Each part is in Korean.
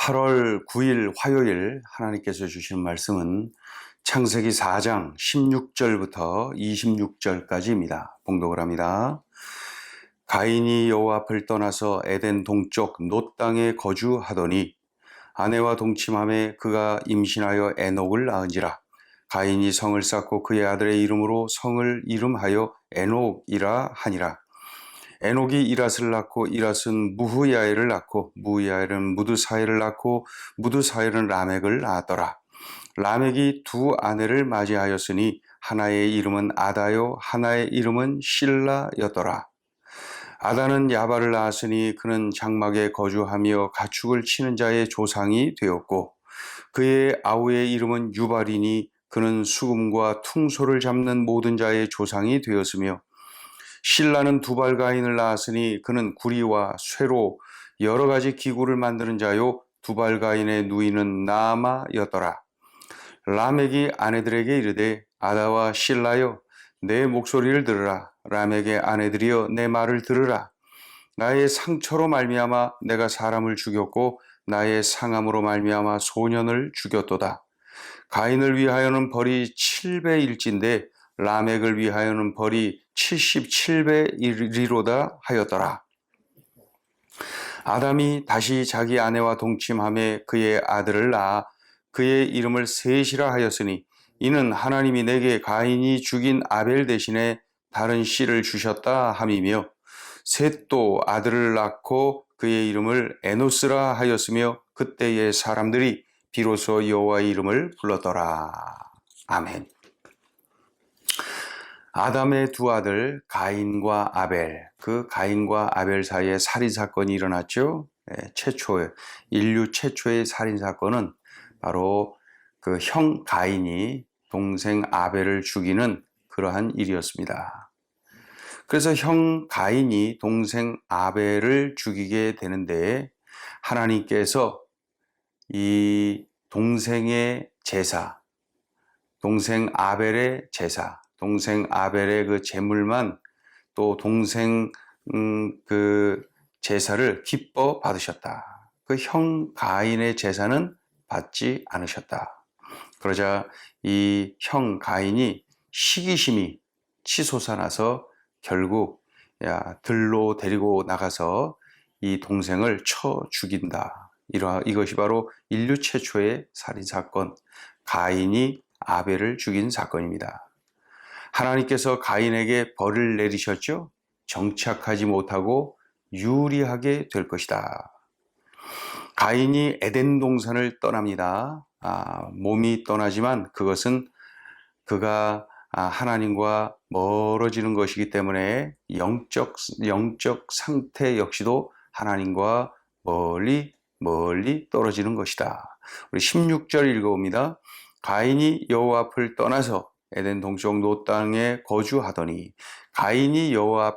8월 9일 화요일 하나님께서 주신 말씀은 창세기 4장 16절부터 26절까지입니다. 봉독을 합니다. 가인이 여호와 앞을 떠나서 에덴 동쪽 놋 땅에 거주하더니 아내와 동침함에 그가 임신하여 에녹을 낳은지라. 가인이 성을 쌓고 그의 아들의 이름으로 성을 이름하여 에녹이라 하니라. 에녹이 이랏을 낳고 이랏은 무후야엘을 낳고 무후야엘은 무드사엘을 낳고 무드사엘은 라멕을 낳았더라. 라멕이 두 아내를 맞이하였으니 하나의 이름은 아다요 하나의 이름은 실라였더라. 아다는 야발을 낳았으니 그는 장막에 거주하며 가축을 치는 자의 조상이 되었고 그의 아우의 이름은 유발이니 그는 수금과 퉁소를 잡는 모든 자의 조상이 되었으며 실라는 두발가인을 낳았으니 그는 구리와 쇠로 여러 가지 기구를 만드는 자요 두발가인의 누이는 나아마였더라. 라멕이 아내들에게 이르되 아다와 실라여 내 목소리를 들으라. 라멕의 아내들이여 내 말을 들으라. 나의 상처로 말미암아 내가 사람을 죽였고 나의 상함으로 말미암아 소년을 죽였도다. 가인을 위하여는 벌이 7배일진데 라멕을 위하여는 벌이 77배이리로다 하였더라. 아담이 다시 자기 아내와 동침함에 그의 아들을 낳아 그의 이름을 셋이라 하였으니 이는 하나님이 내게 가인이 죽인 아벨 대신에 다른 씨를 주셨다 함이며 셋도 아들을 낳고 그의 이름을 에노스라 하였으며 그때의 사람들이 비로소 여호와의 이름을 불렀더라. 아멘. 아담의 두 아들 가인과 아벨, 그 가인과 아벨 사이에 살인사건이 일어났죠. 인류 최초의 살인사건은 바로 그 형 가인이 동생 아벨을 죽이는 그러한 일이었습니다. 그래서 형 가인이 동생 아벨을 죽이게 되는데 하나님께서 이 동생의 제사, 동생 아벨의 제사, 동생 아벨의 그 제물만 또 동생 그 제사를 기뻐 받으셨다. 그 형 가인의 제사는 받지 않으셨다. 그러자 이 형 가인이 시기심이 치솟아나서 결국 들로 데리고 나가서 이 동생을 쳐 죽인다. 이것이 바로 인류 최초의 살인사건, 가인이 아벨을 죽인 사건입니다. 하나님께서 가인에게 벌을 내리셨죠. 정착하지 못하고 유리하게 될 것이다. 가인이 에덴 동산을 떠납니다. 몸이 떠나지만 그것은 그가 하나님과 멀어지는 것이기 때문에 영적 상태 역시도 하나님과 멀리 떨어지는 것이다. 우리 16절 읽어봅니다. 가인이 여호와 앞을 떠나서 에덴 동쪽 놋 땅에 거주하더니 가인이 여호와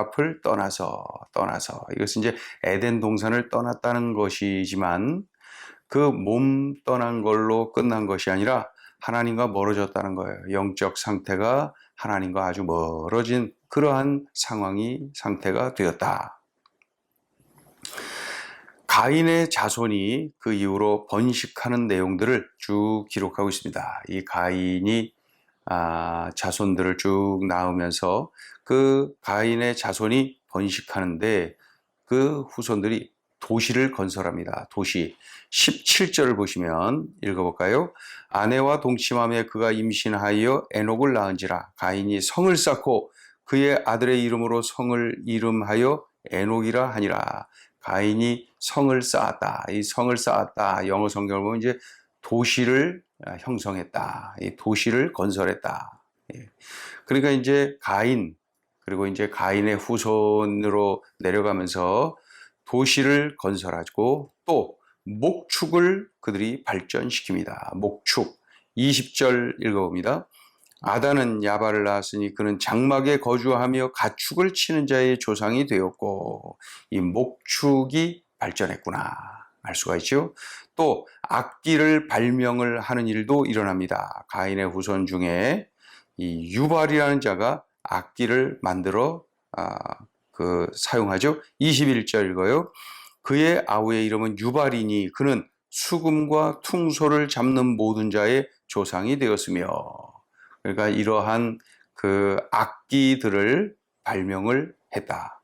앞을 떠나서 이것은 이제 에덴 동산을 떠났다는 것이지만 그 몸 떠난 걸로 끝난 것이 아니라 하나님과 멀어졌다는 거예요. 영적 상태가 하나님과 아주 멀어진 그러한 상태가 되었다. 가인의 자손이 그 이후로 번식하는 내용들을 쭉 기록하고 있습니다. 이 가인이 자손들을 쭉 낳으면서 그 가인의 자손이 번식하는데 그 후손들이 도시를 건설합니다. 도시 17절을 보시면 읽어볼까요? 아내와 동침함에 그가 임신하여 에녹을 낳은지라. 가인이 성을 쌓고 그의 아들의 이름으로 성을 이름하여 에녹이라 하니라. 가인이 성을 쌓았다. 이 성을 쌓았다. 영어 성경을 보면 이제 도시를 형성했다. 이 도시를 건설했다. 그러니까 이제 가인, 그리고 이제 가인의 후손으로 내려가면서 도시를 건설하고 또 목축을 그들이 발전시킵니다. 목축 20절 읽어봅니다. 아다는 야발을 낳았으니 그는 장막에 거주하며 가축을 치는 자의 조상이 되었고 이 목축이 발전했구나 알 수가 있죠. 또 악기를 발명을 하는 일도 일어납니다. 가인의 후손 중에 이 유발이라는 자가 악기를 만들어 사용하죠. 21절 읽어요. 그의 아우의 이름은 유발이니 그는 수금과 퉁소를 잡는 모든 자의 조상이 되었으며. 그러니까 이러한 그 악기들을 발명을 했다.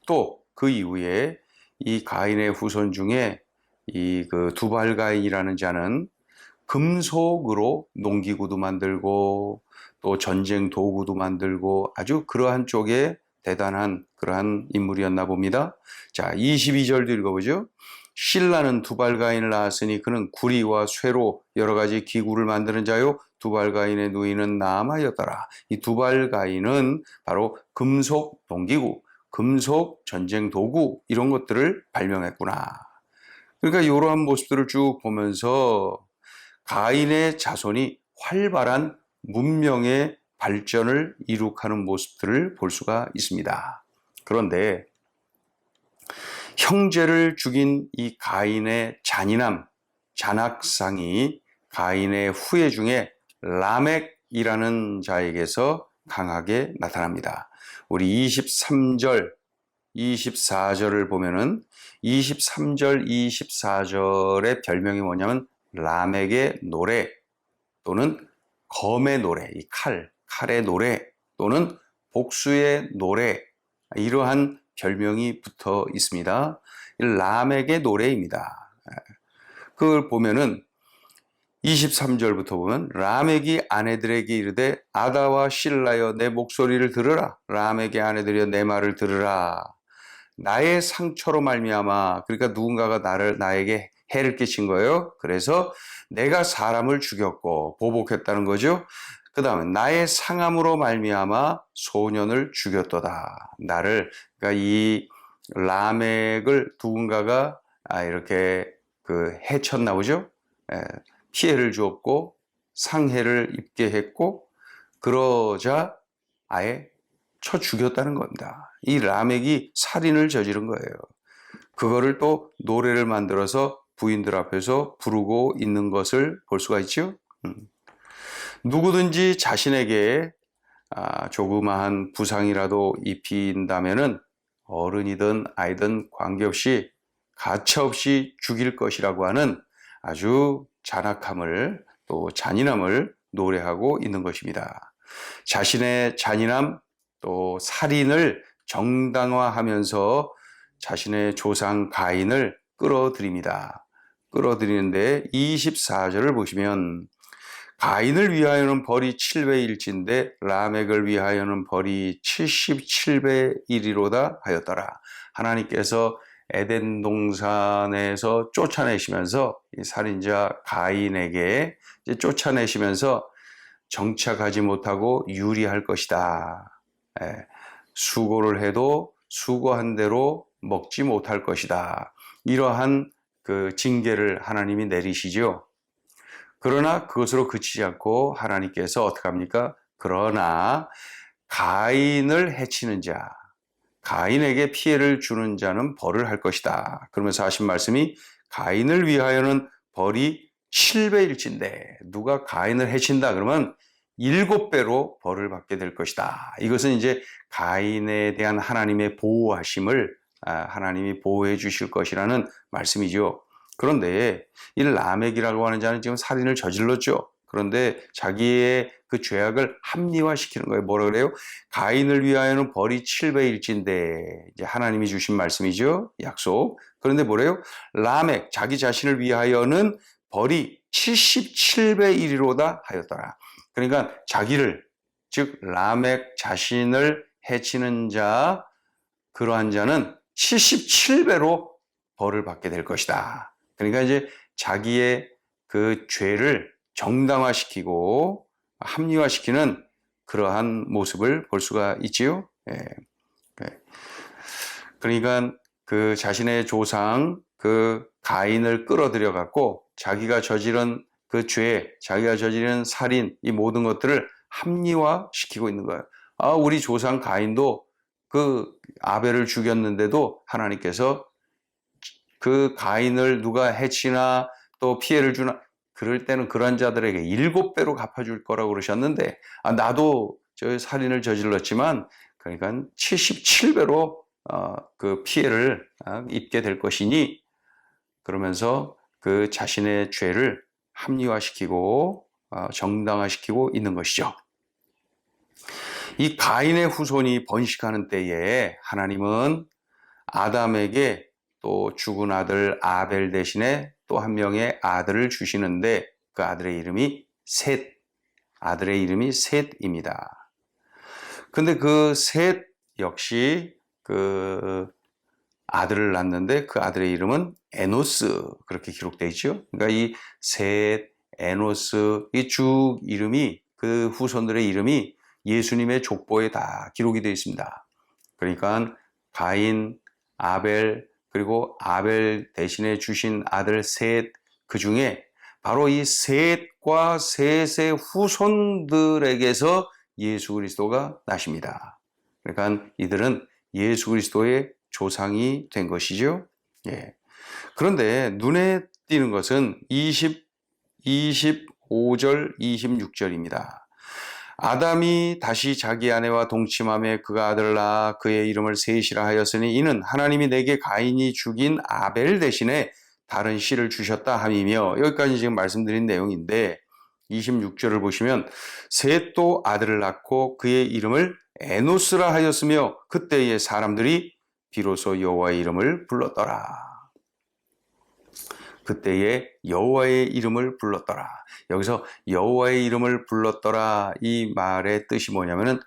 또 그 이후에 이 가인의 후손 중에 이 그 두발가인이라는 자는 금속으로 농기구도 만들고 또 전쟁 도구도 만들고 아주 그러한 쪽에 대단한 그러한 인물이었나 봅니다. 자, 22절도 읽어보죠. 실라는 두발가인을 낳았으니 그는 구리와 쇠로 여러 가지 기구를 만드는 자요 두발가인의 누이는 나아마였더라. 이 두발가인은 바로 금속 농기구, 금속 전쟁 도구 이런 것들을 발명했구나. 그러니까 이러한 모습들을 쭉 보면서 가인의 자손이 활발한 문명의 발전을 이룩하는 모습들을 볼 수가 있습니다. 그런데 형제를 죽인 이 가인의 잔인함, 잔악상이 가인의 후예 중에 라멕이라는 자에게서 강하게 나타납니다. 우리 23절, 24절을 보면은 23절, 24절의 별명이 뭐냐면 라멕의 노래 또는 검의 노래, 이 칼의 노래 또는 복수의 노래 이러한 별명이 붙어 있습니다. 라멕의 노래입니다. 그걸 보면은 23절부터 보면 라멕이 아내들에게 이르되 아다와 실라여 내 목소리를 들으라. 라멕의 아내들여 내 말을 들으라. 나의 상처로 말미암아 그러니까 누군가가 나에게 해를 끼친 거예요. 그래서 내가 사람을 죽였고 보복했다는 거죠. 그 다음에 나의 상함으로 말미암아 소년을 죽였도다. 나를 그러니까 이 라멕을 누군가가 이렇게 그 해쳤나 보죠. 피해를 주었고 상해를 입게 했고 그러자 아예 쳐 죽였다는 겁니다. 이 라멕이 살인을 저지른 거예요. 그거를 또 노래를 만들어서 부인들 앞에서 부르고 있는 것을 볼 수가 있죠. 누구든지 자신에게 조그마한 부상이라도 입힌다면은 어른이든 아이든 관계없이 가차없이 죽일 것이라고 하는 아주 잔악함을 또 잔인함을 노래하고 있는 것입니다. 자신의 잔인함 또 살인을 정당화하면서 자신의 조상 가인을 끌어들입니다. 끌어들이는데 24절을 보시면 가인을 위하여는 벌이 7배일진데 라멕을 위하여는 벌이 77배 1이로다 하였더라. 하나님께서 에덴 동산에서 쫓아내시면서 이 살인자 가인에게 이제 쫓아내시면서 정착하지 못하고 유리할 것이다. 수고를 해도 수고한 대로 먹지 못할 것이다. 이러한 그 징계를 하나님이 내리시죠. 그러나 그것으로 그치지 않고 하나님께서 어떻게 합니까? 그러나 가인을 해치는 자, 가인에게 피해를 주는 자는 벌을 할 것이다. 그러면서 하신 말씀이 가인을 위하여는 벌이 7배일진데 누가 가인을 해친다 그러면 7배로 벌을 받게 될 것이다. 이것은 이제 가인에 대한 하나님의 보호하심을 하나님이 보호해 주실 것이라는 말씀이죠. 그런데 이 라멕이라고 하는 자는 지금 살인을 저질렀죠. 그런데 자기의 그 죄악을 합리화시키는 거예요. 뭐라 그래요? 가인을 위하여는 벌이 7배일진데 이제 하나님이 주신 말씀이죠. 약속. 그런데 뭐래요? 라멕 자기 자신을 위하여는 벌이 77배 1이로다 하였더라. 그러니까 자기를 즉 라멕 자신을 해치는 자 그러한 자는 77배로 벌을 받게 될 것이다. 그러니까 이제 자기의 그 죄를 정당화시키고 합리화시키는 그러한 모습을 볼 수가 있지요. 그러니까 그 자신의 조상 그 가인을 끌어들여 갖고 자기가 저지른 그 죄, 자기가 저지른 살인 이 모든 것들을 합리화시키고 있는 거예요. 우리 조상 가인도 그 아벨을 죽였는데도 하나님께서 그 가인을 누가 해치나 또 피해를 주나 그럴 때는 그런 자들에게 7배로 갚아줄 거라고 그러셨는데 나도 저 살인을 저질렀지만 그러니까 77배로 그 피해를 입게 될 것이니 그러면서 그 자신의 죄를 합리화시키고 정당화시키고 있는 것이죠. 이 가인의 후손이 번식하는 때에 하나님은 아담에게 또 죽은 아들 아벨 대신에 또 한 명의 아들을 주시는데 그 아들의 이름이 셋, 아들의 이름이 셋입니다. 근데 그 셋 역시 그 아들을 낳는데 그 아들의 이름은 에노스 그렇게 기록되어 있죠. 그러니까 이 셋, 에노스 이 쭉 이름이 그 후손들의 이름이 예수님의 족보에 다 기록이 되어 있습니다. 그러니까 가인, 아벨 그리고 아벨 대신에 주신 아들 셋 그 중에 바로 이 셋과 셋의 후손들에게서 예수 그리스도가 나십니다. 그러니까 이들은 예수 그리스도의 조상이 된 것이죠. 예. 그런데 눈에 띄는 것은 25절, 26절입니다. 아담이 다시 자기 아내와 동침하며 그가 아들을 낳아 그의 이름을 셋이라 하였으니 이는 하나님이 내게 가인이 죽인 아벨 대신에 다른 씨를 주셨다 함이며 여기까지 지금 말씀드린 내용인데 26절을 보시면 셋도 아들을 낳고 그의 이름을 에노스라 하였으며 그때의 사람들이 비로소 여호와의 이름을 불렀더라. 그때에 여호와의 이름을 불렀더라. 여기서 여호와의 이름을 불렀더라 이 말의 뜻이 뭐냐면은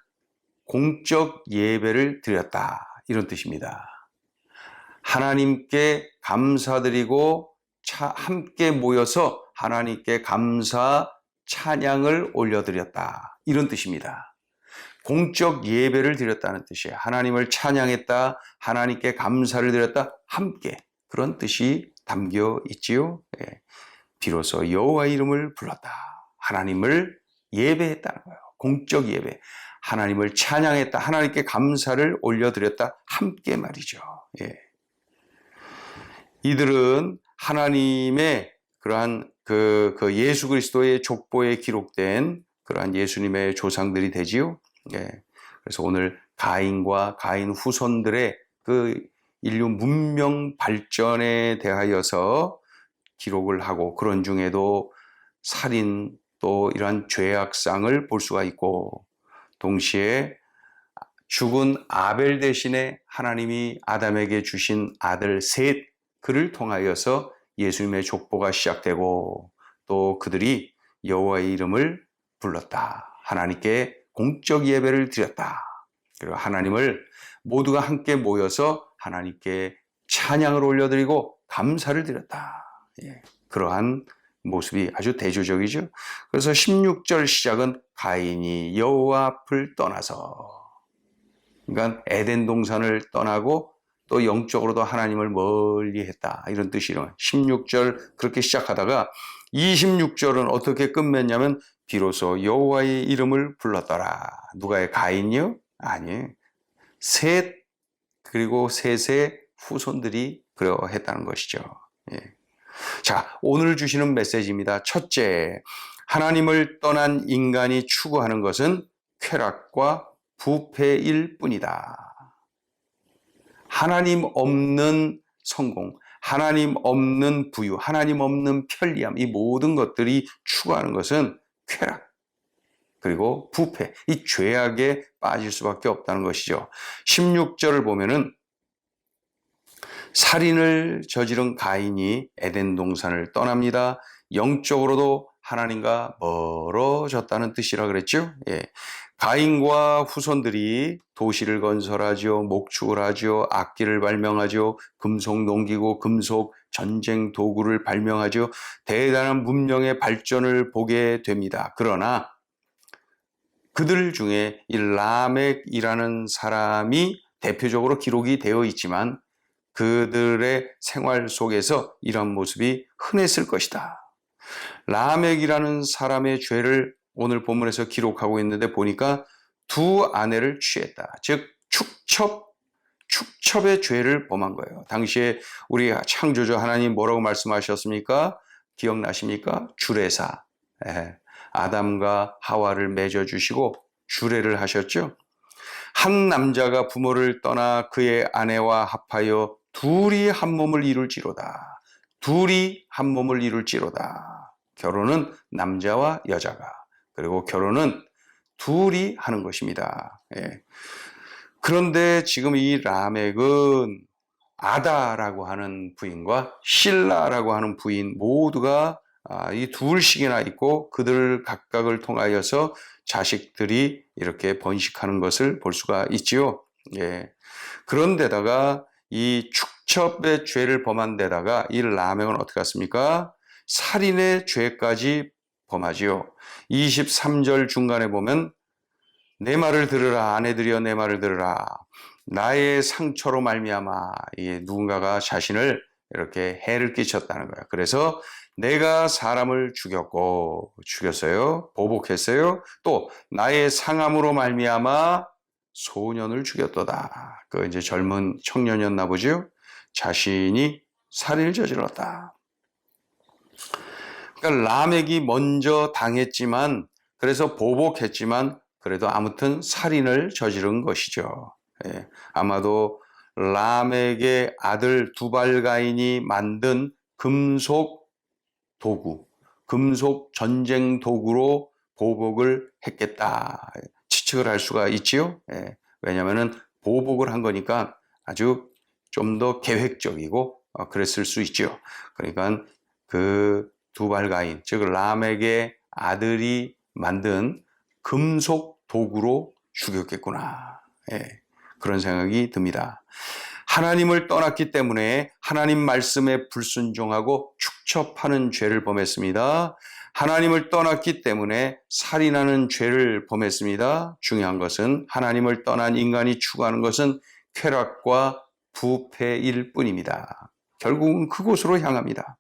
공적 예배를 드렸다 이런 뜻입니다. 하나님께 감사드리고 함께 모여서 하나님께 감사 찬양을 올려드렸다 이런 뜻입니다. 공적 예배를 드렸다는 뜻이에요. 하나님을 찬양했다, 하나님께 감사를 드렸다, 함께 그런 뜻이 담겨 있지요. 예. 비로소 여호와의 이름을 불렀다. 하나님을 예배했다는 거예요. 공적 예배. 하나님을 찬양했다. 하나님께 감사를 올려드렸다. 함께 말이죠. 예. 이들은 하나님의 그러한 그 예수 그리스도의 족보에 기록된 그러한 예수님의 조상들이 되지요. 예. 그래서 오늘 가인과 가인 후손들의 그 인류 문명 발전에 대하여서 기록을 하고 그런 중에도 살인 또 이러한 죄악상을 볼 수가 있고 동시에 죽은 아벨 대신에 하나님이 아담에게 주신 아들 셋 그를 통하여서 예수님의 족보가 시작되고 또 그들이 여호와의 이름을 불렀다. 하나님께 공적 예배를 드렸다. 그리고 하나님을 모두가 함께 모여서 하나님께 찬양을 올려드리고 감사를 드렸다. 예, 그러한 모습이 아주 대조적이죠. 그래서 16절 시작은 가인이 여호와 앞을 떠나서 그러니까 에덴 동산을 떠나고 또 영적으로도 하나님을 멀리했다 이런 뜻이에요. 16절 그렇게 시작하다가 26절은 어떻게 끝맺냐면 비로소 여호와의 이름을 불렀더라. 누가의 가인이요? 아니, 셋 그리고 셋의 후손들이 그러했다는 것이죠. 예. 자, 오늘 주시는 메시지입니다. 첫째, 하나님을 떠난 인간이 추구하는 것은 쾌락과 부패일 뿐이다. 하나님 없는 성공, 하나님 없는 부유, 하나님 없는 편리함, 이 모든 것들이 추구하는 것은 쾌락, 그리고 부패, 이 죄악에 빠질 수밖에 없다는 것이죠. 16절을 보면은 살인을 저지른 가인이 에덴 동산을 떠납니다. 영적으로도 하나님과 멀어졌다는 뜻이라 그랬죠. 예. 가인과 후손들이 도시를 건설하죠, 목축을 하죠, 악기를 발명하죠, 금속 농기구, 금속 전쟁 도구를 발명하죠. 대단한 문명의 발전을 보게 됩니다. 그러나 그들 중에 이 라멕이라는 사람이 대표적으로 기록이 되어 있지만 그들의 생활 속에서 이런 모습이 흔했을 것이다. 라멕이라는 사람의 죄를 오늘 본문에서 기록하고 있는데 보니까 두 아내를 취했다. 즉 축첩의 죄를 범한 거예요. 당시에 우리 창조주 하나님 뭐라고 말씀하셨습니까? 기억나십니까? 주례사. 아담과 하와를 맺어주시고 주례를 하셨죠. 한 남자가 부모를 떠나 그의 아내와 합하여 둘이 한 몸을 이룰지로다. 둘이 한 몸을 이룰지로다. 결혼은 남자와 여자가, 그리고 결혼은 둘이 하는 것입니다. 예. 그런데 지금 이 라멕은 아다라고 하는 부인과 실라라고 하는 부인 모두가 이 둘씩이나 있고 그들 각각을 통하여서 자식들이 이렇게 번식하는 것을 볼 수가 있지요. 예. 그런데다가 이 축첩의 죄를 범한 데다가 이 라멕은 어떻게 했습니까? 살인의 죄까지 범하지요. 23절 중간에 보면 내 말을 들으라, 아내들이여 내 말을 들으라. 나의 상처로 말미암아 누군가가 자신을 이렇게 해를 끼쳤다는 거야. 그래서 내가 사람을 죽였어요. 보복했어요. 또 나의 상함으로 말미암아 소년을 죽였도다. 그 이제 젊은 청년이었나 보죠. 자신이 살인을 저질렀다. 그러니까 라멕이 먼저 당했지만, 그래서 보복했지만 그래도 아무튼 살인을 저지른 것이죠. 예, 아마도 라멕의 아들 두발가인이 만든 금속 도구, 금속 전쟁 도구로 보복을 했겠다 추측을 할 수가 있지요. 예, 왜냐하면 보복을 한 거니까 아주 좀 더 계획적이고 그랬을 수 있죠. 그러니까 그 두발가인, 즉 라멕의 아들이 만든 금속 도구로 죽였겠구나. 예, 그런 생각이 듭니다. 하나님을 떠났기 때문에 하나님 말씀에 불순종하고 축첩하는 죄를 범했습니다. 하나님을 떠났기 때문에 살인하는 죄를 범했습니다. 중요한 것은 하나님을 떠난 인간이 추구하는 것은 쾌락과 부패일 뿐입니다. 결국은 그곳으로 향합니다.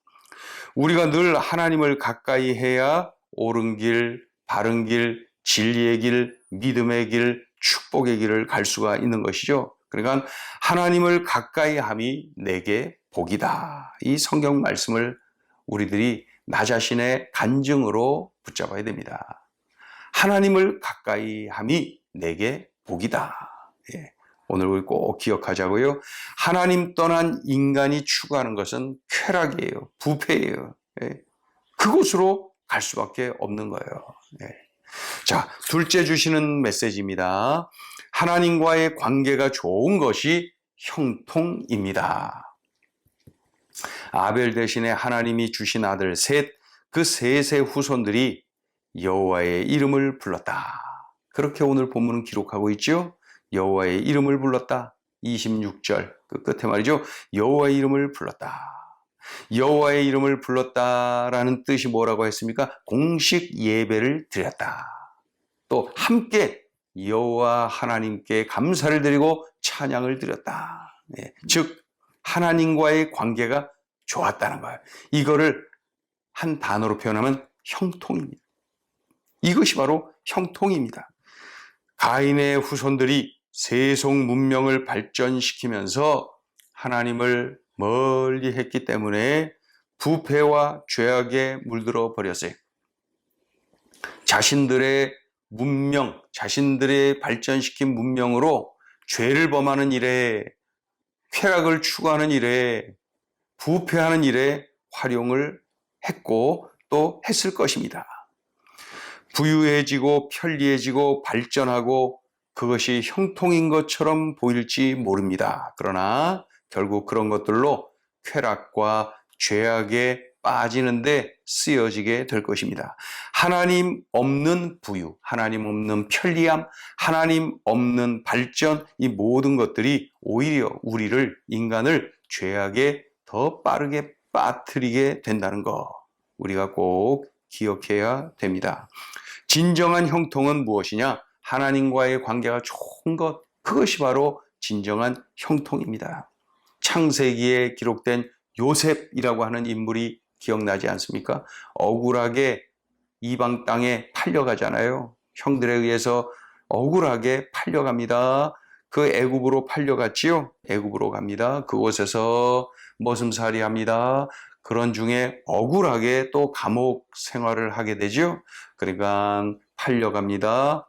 우리가 늘 하나님을 가까이 해야 옳은 길, 바른 길, 진리의 길, 믿음의 길, 축복의 길을 갈 수가 있는 것이죠. 그러니까 하나님을 가까이 함이 내게 복이다. 이 성경 말씀을 우리들이 나 자신의 간증으로 붙잡아야 됩니다. 하나님을 가까이 함이 내게 복이다. 예. 오늘 우리 꼭 기억하자고요. 하나님 떠난 인간이 추구하는 것은 쾌락이에요. 부패예요. 예. 그곳으로 갈 수밖에 없는 거예요. 예. 자, 둘째 주시는 메시지입니다. 하나님과의 관계가 좋은 것이 형통입니다. 아벨 대신에 하나님이 주신 아들 셋, 그 셋의 후손들이 여호와의 이름을 불렀다. 그렇게 오늘 본문은 기록하고 있죠. 여호와의 이름을 불렀다. 26절 그 끝에 말이죠. 여호와의 이름을 불렀다. 여호와의 이름을 불렀다라는 뜻이 뭐라고 했습니까? 공식 예배를 드렸다. 또 함께 여호와 하나님께 감사를 드리고 찬양을 드렸다. 예, 즉 하나님과의 관계가 좋았다는 거예요. 이거를 한 단어로 표현하면 형통입니다. 이것이 바로 형통입니다. 가인의 후손들이 세속 문명을 발전시키면서 하나님을 멀리 했기 때문에 부패와 죄악에 물들어 버렸어요. 자신들의 문명, 자신들의 발전시킨 문명으로 죄를 범하는 일에, 쾌락을 추구하는 일에, 부패하는 일에 활용을 했고 또 했을 것입니다. 부유해지고 편리해지고 발전하고 그것이 형통인 것처럼 보일지 모릅니다. 그러나 결국 그런 것들로 쾌락과 죄악에 빠지는데 쓰여지게 될 것입니다. 하나님 없는 부유, 하나님 없는 편리함, 하나님 없는 발전, 이 모든 것들이 오히려 우리를, 인간을 죄악에 더 빠르게 빠뜨리게 된다는 거 우리가 꼭 기억해야 됩니다. 진정한 형통은 무엇이냐? 하나님과의 관계가 좋은 것, 그것이 바로 진정한 형통입니다. 창세기에 기록된 요셉이라고 하는 인물이 기억나지 않습니까? 억울하게 이방 땅에 팔려가잖아요. 형들에 의해서 억울하게 팔려갑니다. 그 애굽으로 팔려갔지요. 애굽으로 갑니다. 그곳에서 머슴살이 합니다. 그런 중에 억울하게 또 감옥 생활을 하게 되죠. 그러니까 팔려갑니다.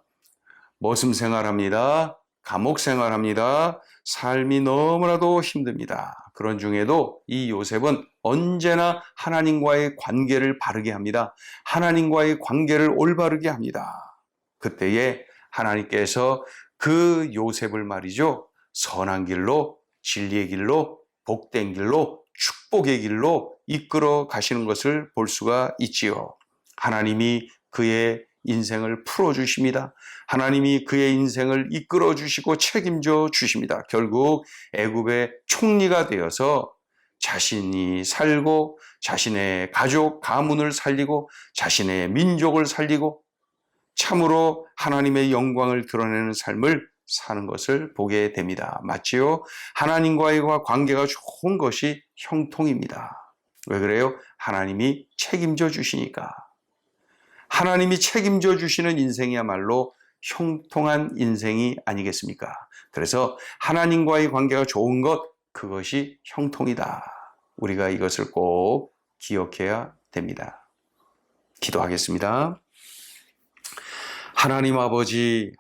머슴 생활합니다. 감옥 생활합니다. 삶이 너무나도 힘듭니다. 그런 중에도 이 요셉은 언제나 하나님과의 관계를 바르게 합니다. 하나님과의 관계를 올바르게 합니다. 그때에 하나님께서 그 요셉을 말이죠, 선한 길로, 진리의 길로, 복된 길로, 축복의 길로 이끌어 가시는 것을 볼 수가 있지요. 하나님이 그의 인생을 풀어주십니다. 하나님이 그의 인생을 이끌어 주시고 책임져 주십니다. 결국 애굽의 총리가 되어서 자신이 살고 자신의 가족, 가문을 살리고 자신의 민족을 살리고 참으로 하나님의 영광을 드러내는 삶을 사는 것을 보게 됩니다. 맞지요? 하나님과의 관계가 좋은 것이 형통입니다. 왜 그래요? 하나님이 책임져 주시니까. 하나님이 책임져 주시는 인생이야말로 형통한 인생이 아니겠습니까? 그래서 하나님과의 관계가 좋은 것, 그것이 형통이다. 우리가 이것을 꼭 기억해야 됩니다. 기도하겠습니다. 하나님 아버지,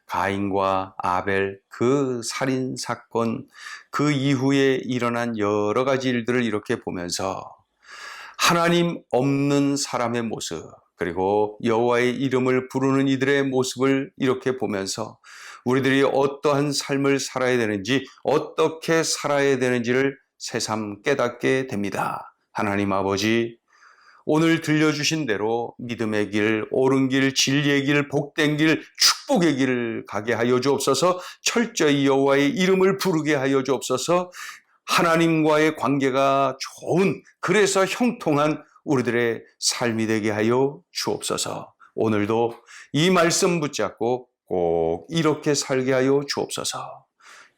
가인과 아벨 그 살인 사건, 그 이후에 일어난 여러 가지 일들을 이렇게 보면서 하나님 없는 사람의 모습, 그리고 여호와의 이름을 부르는 이들의 모습을 이렇게 보면서 우리들이 어떠한 삶을 살아야 되는지, 어떻게 살아야 되는지를 새삼 깨닫게 됩니다. 하나님 아버지, 오늘 들려주신 대로 믿음의 길, 옳은 길, 진리의 길, 복된 길, 축복의 길을 가게 하여 주옵소서. 철저히 여호와의 이름을 부르게 하여 주옵소서. 하나님과의 관계가 좋은, 그래서 형통한 우리들의 삶이 되게 하여 주옵소서. 오늘도 이 말씀 붙잡고 꼭 이렇게 살게 하여 주옵소서.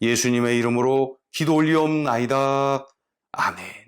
예수님의 이름으로 기도 올리옵나이다. 아멘.